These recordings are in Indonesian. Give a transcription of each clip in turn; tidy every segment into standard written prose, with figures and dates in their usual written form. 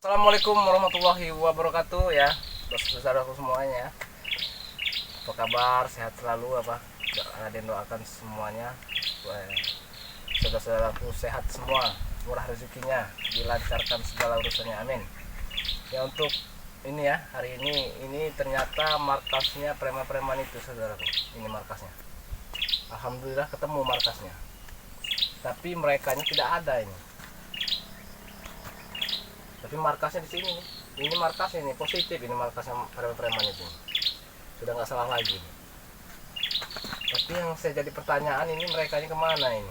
Assalamualaikum warahmatullahi wabarakatuh ya, saudaraku semuanya. Apa kabar? Sehat selalu apa? Raden doakan semuanya saudara-saudaraku sehat semua, murah rezekinya, dilancarkan segala urusannya, amin. Ya untuk ini ya, hari ini ternyata markasnya preman-preman itu saudaraku. Ini markasnya. Alhamdulillah ketemu markasnya. Tapi merekanya tidak ada ini. Tapi markasnya di sini nih. Ini markasnya ini positif, ini markasnya preman itu. Sudah nggak salah lagi. Tapi yang saya jadi pertanyaan ini mereka ini kemana ini?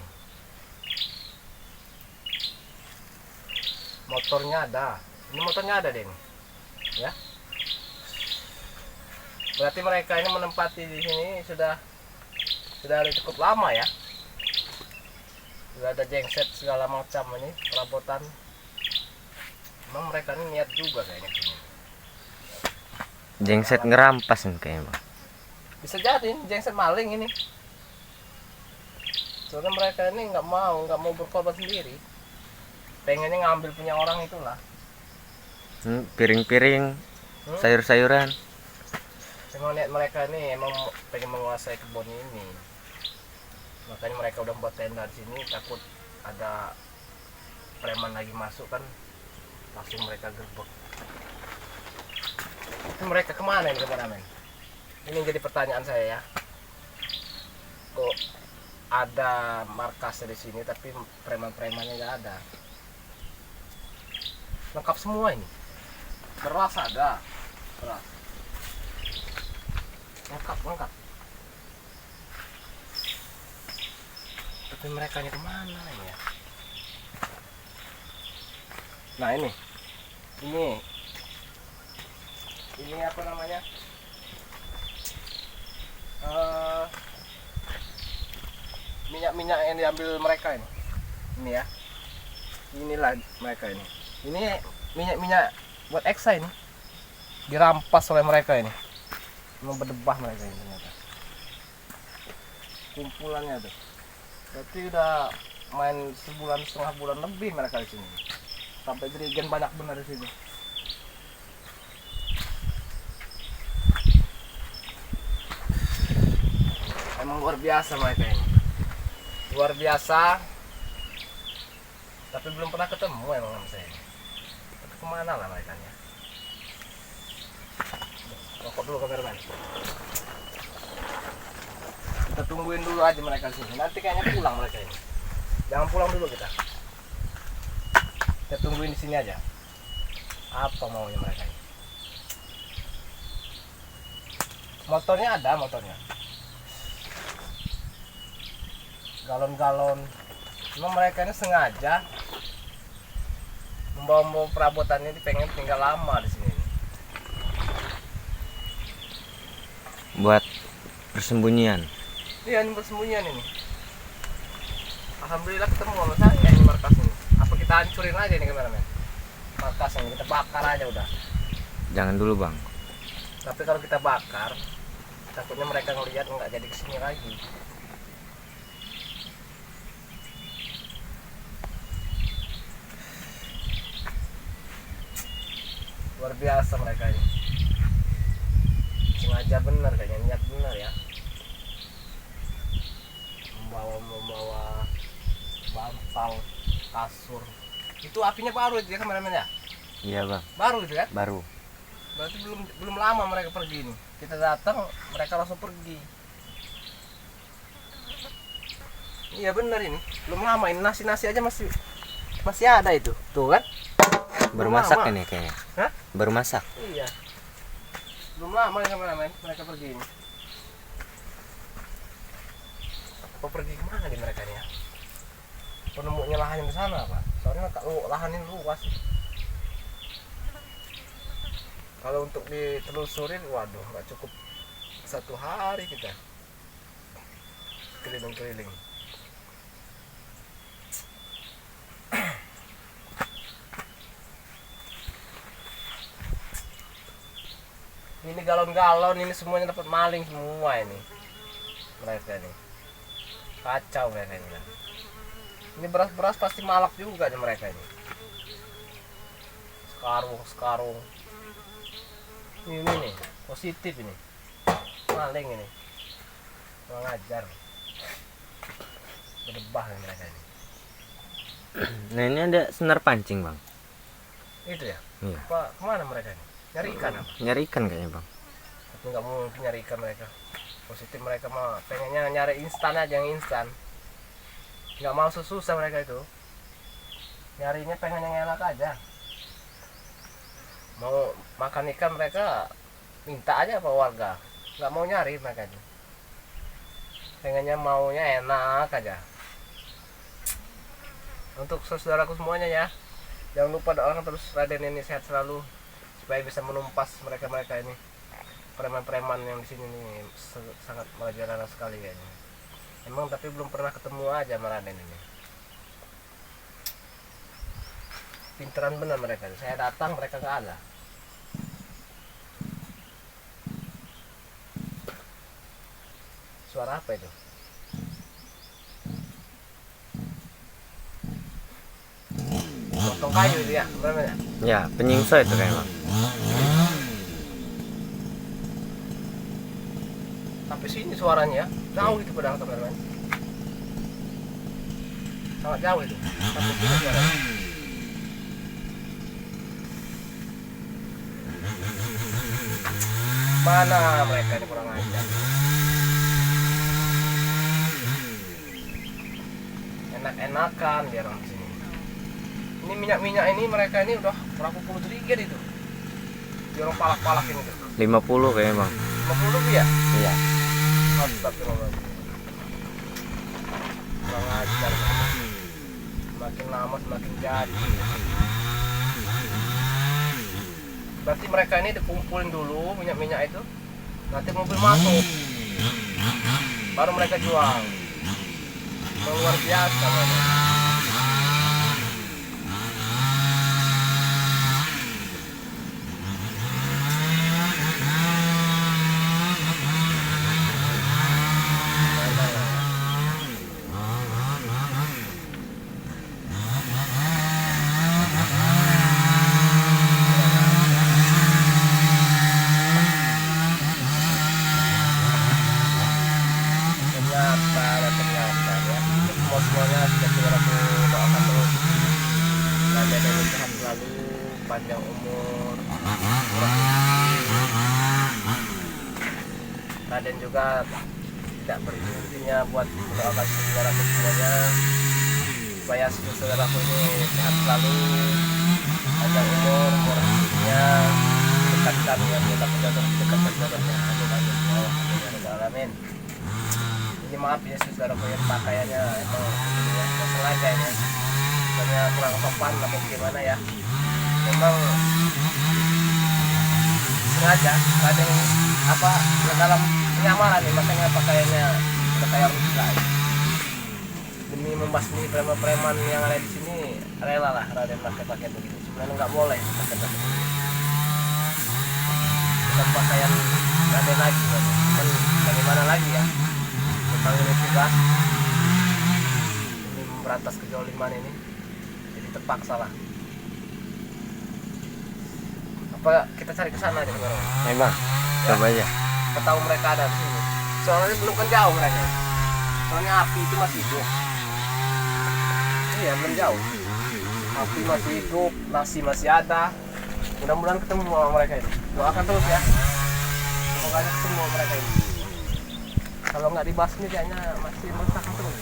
Motornya ada. Ini motornya ada deh ini. Ya. Berarti mereka ini menempati di sini sudah cukup lama ya. Sudah ada jengset segala macam ini, perabotan. Emang mereka ini niat juga kayaknya sini. Jengset ngerampas nih kayaknya, Bang. Bisa jadi jengset maling ini. Soalnya mereka ini nggak mau berkorban sendiri. Pengennya ngambil punya orang itulah. Piring-piring, sayur-sayuran. Emang niat mereka ini emang pengen menguasai kebun ini. Makanya mereka udah buat tenda di sini, takut ada preman lagi masuk kan, langsung mereka gerbek. Tapi mereka kemana ini kameramen? Ini yang jadi pertanyaan saya ya. Kok ada markasnya di sini tapi preman-premannya nggak ada? Lengkap semua ini. Beras ada, beras. Lengkap. Tapi mereka ini kemana ini ya? Nah ini apa namanya? Minyak yang diambil mereka ini ya. Inilah mereka ini. Ini minyak buat eksa ini. Dirampas oleh mereka ini. Memang berdebah mereka ini ternyata. Kumpulannya tuh. Berarti udah main setengah bulan lebih mereka di sini. Sampai jerigen banyak benar di sini. Emang luar biasa mereka ini. Luar biasa. Tapi belum pernah ketemu emang sama saya. Tapi kemana lah mereka ya? Rokok dulu kameramen. Kita tungguin dulu aja mereka sini. Nanti kayaknya pulang mereka ini. Jangan pulang dulu kita. Kita tungguin di sini aja. Apa maunya mereka ini? Motornya ada motornya. Galon-galon. Memang mereka ini sengaja membawa perabotan ini pengen tinggal lama di sini. Buat persembunyian. Iya, ini persembunyian ini. Alhamdulillah ketemu sama saya ini markas ini. Apa kita hancurin aja nih kameramen? Markas ini kita bakar aja udah. Jangan dulu, Bang. Tapi kalau kita bakar, takutnya mereka ngelihat nggak jadi kesini lagi. Luar biasa mereka ini. Sengaja bener kayaknya, niat bener ya. Membawa bantal, kasur. Itu apinya baru itu ya kameramen ya? Iya, Bang. Baru itu kan? Baru. Berarti belum lama mereka pergi ini. Kita datang, mereka langsung pergi. Iya bener ini. Belum lama ini nasi aja masih ada itu. Tuh kan? Baru masak ini kayaknya. Hah? Baru masak. Iya. Belum lama ya kameramen mereka pergi ini. Apa pergi kemana di mereka nih ya? Penemunya lahan di sana apa? Soalnya lahan ini luas. Kalau untuk ditelusurin, waduh, nggak cukup 1 hari kita keliling-keliling. Ini galon-galon ini semuanya dapat maling semua ini. Mereka ini kacau mereka ini. Ini beras pasti malak juga nih mereka ini. sekarung. Ini nih, positif ini. Maling ini. Kurang ajar. Berdebah nih mereka ini. Nah ini ada senar pancing bang. Itu ya? Iya. Apa kemana mereka ini? Nyari ikan apa? Nyari ikan kayaknya bang. Tapi nggak mungkin nyari ikan mereka. Positif mereka mah pengennya nyari instan aja, yang instan. Nggak mau susah mereka itu. Nyarinya pengen yang enak aja. Mau makan ikan mereka minta aja apa warga. Nggak mau nyari mereka itu. Pengennya maunya enak aja. Untuk saudaraku semuanya ya, jangan lupa doakan terus Raden ini sehat selalu supaya bisa menumpas mereka ini, preman-preman yang di sini nih sangat merajalela sekali kayaknya. Emang tapi belum pernah ketemu aja sama Raden ini. Pinteran benar mereka. Saya datang mereka nggak ada. Suara apa itu? Potong kayu itu ya, berapa ya? Ya penyingso itu kayaknya bang. Sampai sini suaranya, jauh itu pedang teman-teman. Sangat jauh itu. Sampai sini suaranya. Mana mereka ini kurang ajar. Enak-enakan dia orang sini. Ini minyak ini mereka ini udah berapa puluh ringgit itu. Dia orang palak-palakin itu. 50 kayaknya bang. 50 ya? Iya. Astagfirullahaladzim. Kurang ajar. Semakin lama semakin jadi. Berarti mereka ini dikumpulin dulu minyak itu. Nanti mobil masuk. Baru mereka jual. Luar biasa mereka. Ternyata ya, semuanya sudah saudaraku doakan terus Raden ini sehat selalu, panjang umur, murah rezeki. Raden juga tidak berhentinya buat mendoakan saudaraku semuanya supaya saudaraku ini sehat selalu, panjang umur, murah rezekinya, dekatkan yang kita jodoh, dekatkan jodohnya. Amin amin ya rabbal alamin. Ini maaf ya saudaraku yang pakaiannya emang begini ya, nggak sengaja ini ya. Soalnya kurang sopan atau gimana ya. Memang sengaja ada apa dalam kenyamanan nih, makanya pakaiannya udah kayak rusa ya. Demi membasmi preman-preman yang ada di sini, rela lah Raden pakai pakaian begini. Sebenarnya nggak boleh pakai pakaian begini. Bukan pakaian Raden lagi, cuman bagaimana lagi ya? Memang ini tugas ini memberantas kezaliman ini, jadi terpaksa lah. Apa kita cari ke sana aja sekarang? Ya bang, coba aja. Kita tahu mereka ada di sini. Soalnya belum kan jauh mereka. Soalnya api itu masih hidup. Iya belum jauh. Api masih hidup, nasi masih ada. Mudah-mudahan ketemu sama mereka ini. Doakan terus ya. Semoga aja ketemu sama mereka ini. Kalau nggak dibasmi kayaknya masih merusak terus.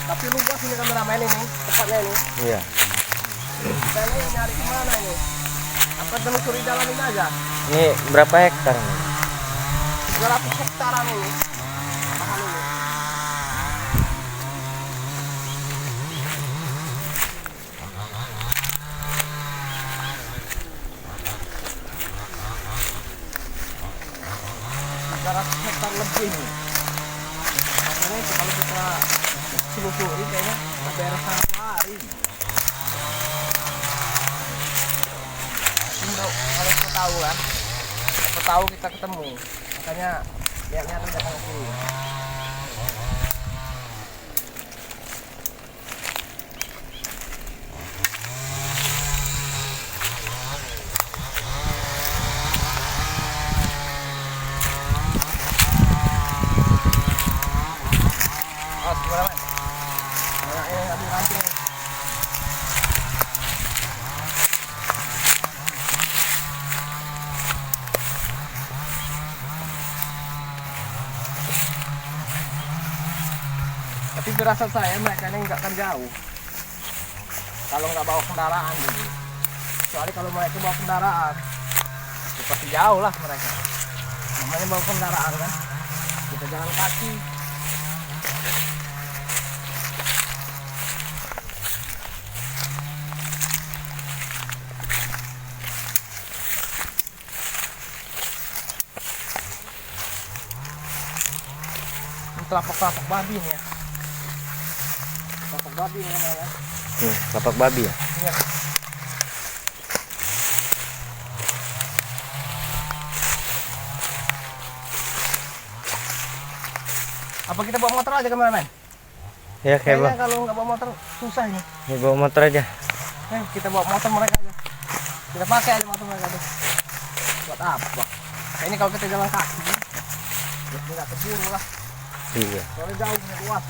Tapi luas ini kameramen ini, tempatnya ini. Iya. Kita ini nyari kemana ini? Apa telusuri dalam ini aja? Ini berapa hektar nih? 200 hektaran ini. Lahan ini. Hektar lebih nih. Makanya itu kalau kita selusuri kayaknya nggak beres satu hari. Kalau kita tahu kan siapa tahu kita ketemu, makanya lihat-lihat aja kan sini. Oh, gimana man? Ambil ranting. Tapi firasat saya mereka ini nggak akan jauh kalau nggak bawa kendaraan gitu. Kecuali kalau mereka bawa kendaraan, ya pasti jauh lah mereka. Namanya bawa kendaraan kan, kita jalan kaki. Ini telapak babi nih ya. Telapak babi ini namanya. Lapak babi ya. Iya. Apa kita bawa motor aja kemana, men? Ya kayak Kayaknya kalau nggak bawa motor susah ini. ya, bawa motor aja. Kita bawa motor mereka aja. Kita pakai aja motor mereka tuh. Buat apa? Ini kalau kita jalan kaki, ya nggak keburu lah. Iya. Soalnya jauh luas.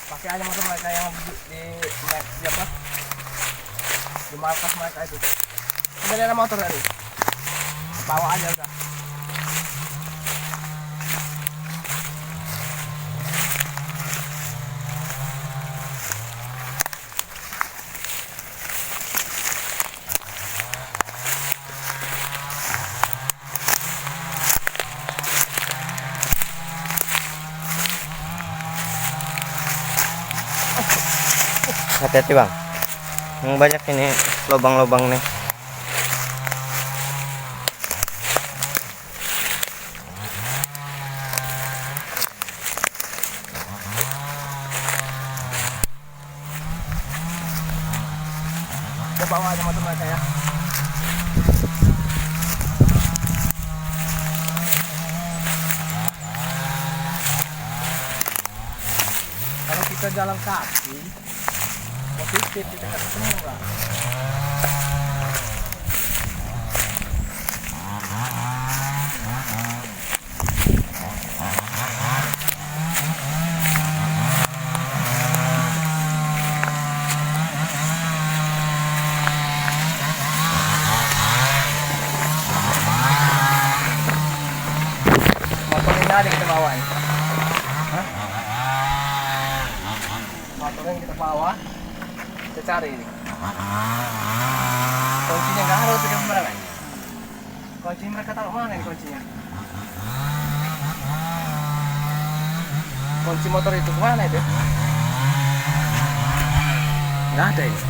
Pakai aja motor mereka yang di apa? Di markas mereka itu. Udah ada motor tadi. Bawa aja udah. Hati-hati bang, yang banyak ini lubang-lubang nih. Kita bawa aja motor mereka ya. Kalau kita jalan kaki, positif kita nggak ketemu lah. Motor ini ada kita bawa ini. Hah? Motor yang kita bawa, kita cari ini. Kuncinya nggak harus kita kemana? Kunci mereka taruh mana ini kuncinya? Kunci motor itu kemana itu? Nggak ada ini.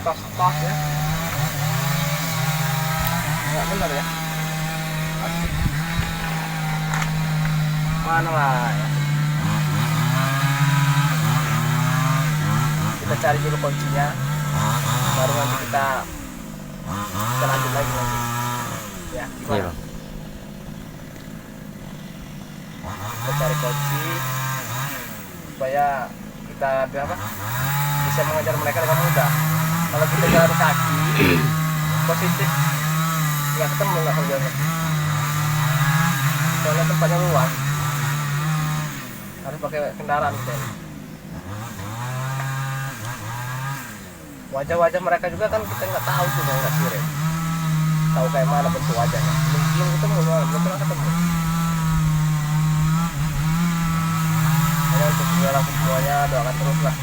Tas ya. Nggak benar ya. Mana lah ya. Kita cari dulu kuncinya, baru nanti kita lanjut lagi nanti ya. Gimana? Iya bang. Kita cari kunci supaya kita bisa mengejar mereka dengan mudah. Kalau kita jalan kaki positif nggak ketemu, nggak kerjanya. Soalnya tempatnya luas, harus pakai kendaraan kita. Wajah-wajah mereka juga kan kita nggak tahu tuh, nggak kirim tahu kayak mana bentuk wajahnya. Belum ketemu, belum pernah ketemu. Jadi untuk semuanya doakan terus lah.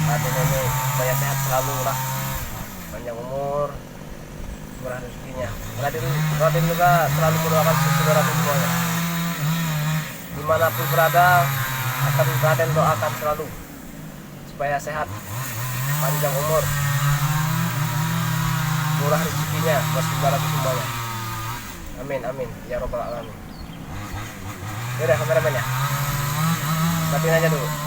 Raden ini supaya sehat selalu lah, panjang umur, murah rezekinya. Raden juga selalu mendoakan saudara semuanya. Dimanapun berada, akan Raden doakan selalu supaya sehat, panjang umur, murah rezekinya buat saudara semuanya. Amin amin ya robbal alamin. Yaudah kameramen ya, matiin aja dulu.